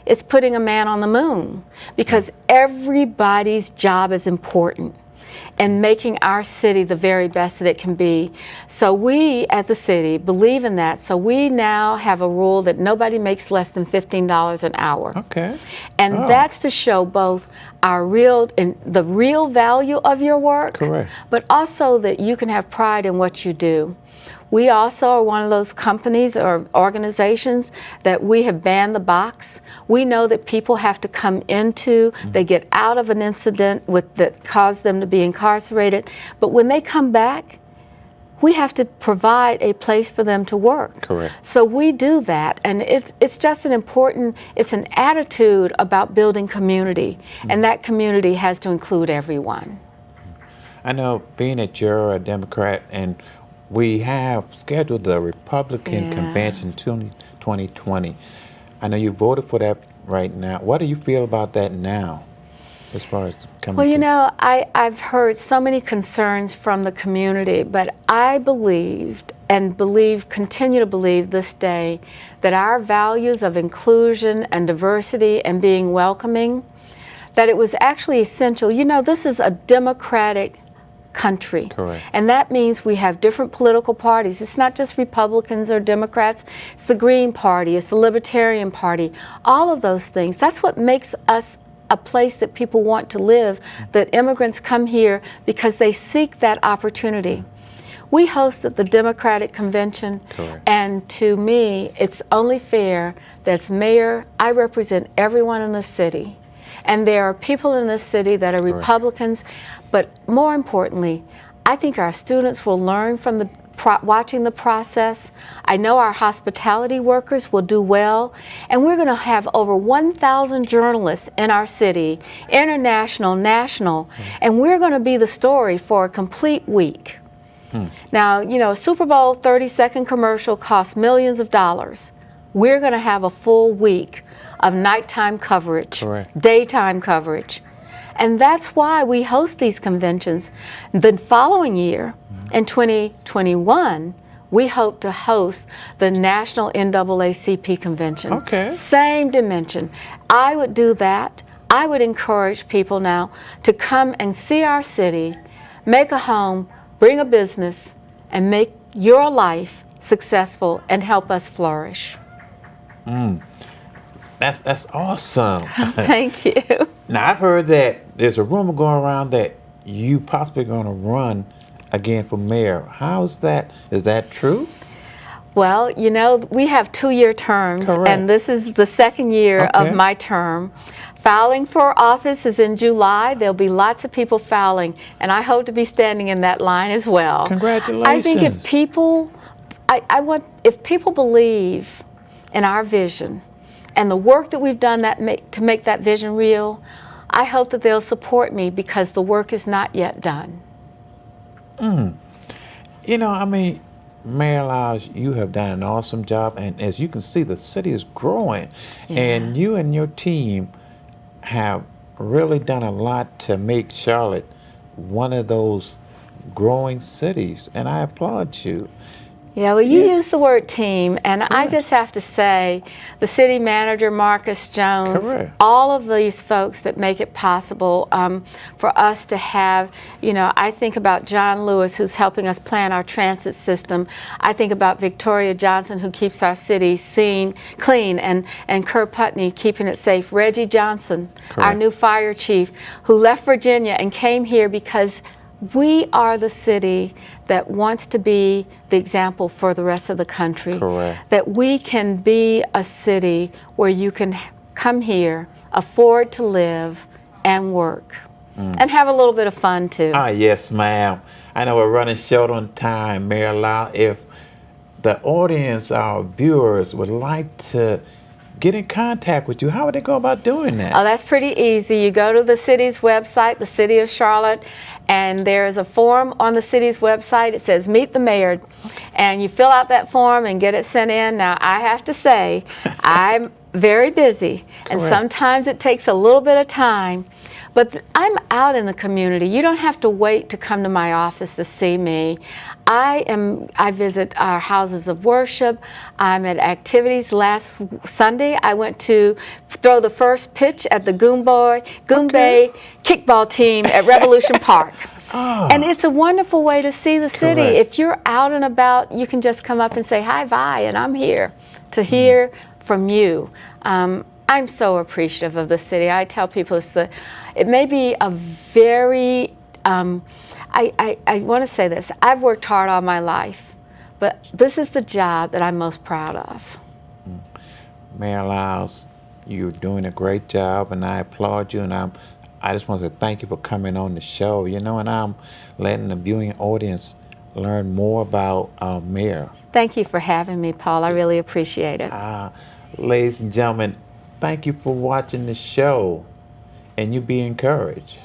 it's putting a man on the moon, because everybody's job is important and making our city the very best that it can be. So we at the city believe in that. So we now have a rule that nobody makes less than $15 an hour. Okay. And that's to show both the real value of your work, correct, but also that you can have pride in what you do. We also are one of those companies or organizations that we have banned the box. We know that people have to come into, they get out of an incident that caused them to be incarcerated, but when they come back, we have to provide a place for them to work. Correct. So we do that, and it's just it's an attitude about building community, and that community has to include everyone. I know, being that you're a Democrat, and we have scheduled the Republican Convention 2020. I know you voted for that right now. What do you feel about that now, as far as coming? Well, you know, I've heard so many concerns from the community, but I believed and continue to believe this day that our values of inclusion and diversity and being welcoming, that it was actually essential. You know, this is a democratic country. Correct. And that means we have different political parties. It's not just Republicans or Democrats. It's the Green Party, it's the Libertarian Party, all of those things. That's what makes us a place that people want to live, that immigrants come here because they seek that opportunity. We hosted the Democratic Convention, correct, and to me, it's only fair that as mayor, I represent everyone in the city. And there are people in this city that are Republicans, but more importantly, I think our students will learn from watching the process. I know our hospitality workers will do well, and we're going to have over 1,000 journalists in our city, international, national, and we're going to be the story for a complete week. Now, you know, a Super Bowl 30-second commercial costs millions of dollars. We're going to have a full week of nighttime coverage, daytime coverage. And that's why we host these conventions. The following year, in 2021, we hope to host the National NAACP Convention. Okay. Same dimension. I would do that. I would encourage people now to come and see our city, make a home, bring a business, and make your life successful and help us flourish. That's awesome. Thank you. Now, I've heard that there's a rumor going around that you possibly going to run again for mayor. How's that? Is that true? Well, you know, we have 2-year terms, correct, and this is the second year of my term. Filing for office is in July. There'll be lots of people filing, and I hope to be standing in that line as well. Congratulations. I think if people, if people believe in our vision and the work that we've done to make that vision real, I hope that they'll support me, because the work is not yet done. You know, I mean, Mayor Lyles, you have done an awesome job, and as you can see, the city is growing, and you and your team have really done a lot to make Charlotte one of those growing cities, and I applaud you. Yeah, well, you use the word team, and I just have to say, the city manager, Marcus Jones, all of these folks that make it possible for us to have, you know, I think about John Lewis, who's helping us plan our transit system. I think about Victoria Johnson, who keeps our city clean, and Kurt Putney keeping it safe. Reggie Johnson, our new fire chief, who left Virginia and came here because we are the city that wants to be the example for the rest of the country. That we can be a city where you can come here, afford to live and work, and have a little bit of fun too. Yes, ma'am. I know we're running short on time, Mayor Lyles. If the audience, our viewers, would like to get in contact with you, how would they go about doing that? Oh, that's pretty easy. You go to the city's website, the City of Charlotte, and there's a form on the city's website. It says Meet the Mayor, and you fill out that form and get it sent in. Now, I have to say, I'm very busy, and Correct. sometimes it takes a little bit of time, but I'm out in the community. You don't have to wait to come to my office to see me. I visit our houses of worship. I'm at activities. Last Sunday, I went to throw the first pitch at the Goombay kickball team at Revolution Park. And it's a wonderful way to see the city. Correct. If you're out and about, you can just come up and say, "Hi, Vi," and I'm here to hear from you. I'm so appreciative of the city. I tell people it may be a very, I want to say this, I've worked hard all my life, but this is the job that I'm most proud of. Mayor Lyles, you're doing a great job, and I applaud you, and I just want to thank you for coming on the show, and I'm letting the viewing audience learn more about Mayor. Thank you for having me, Paul. I really appreciate it. Ladies and gentlemen, thank you for watching the show, and you be encouraged.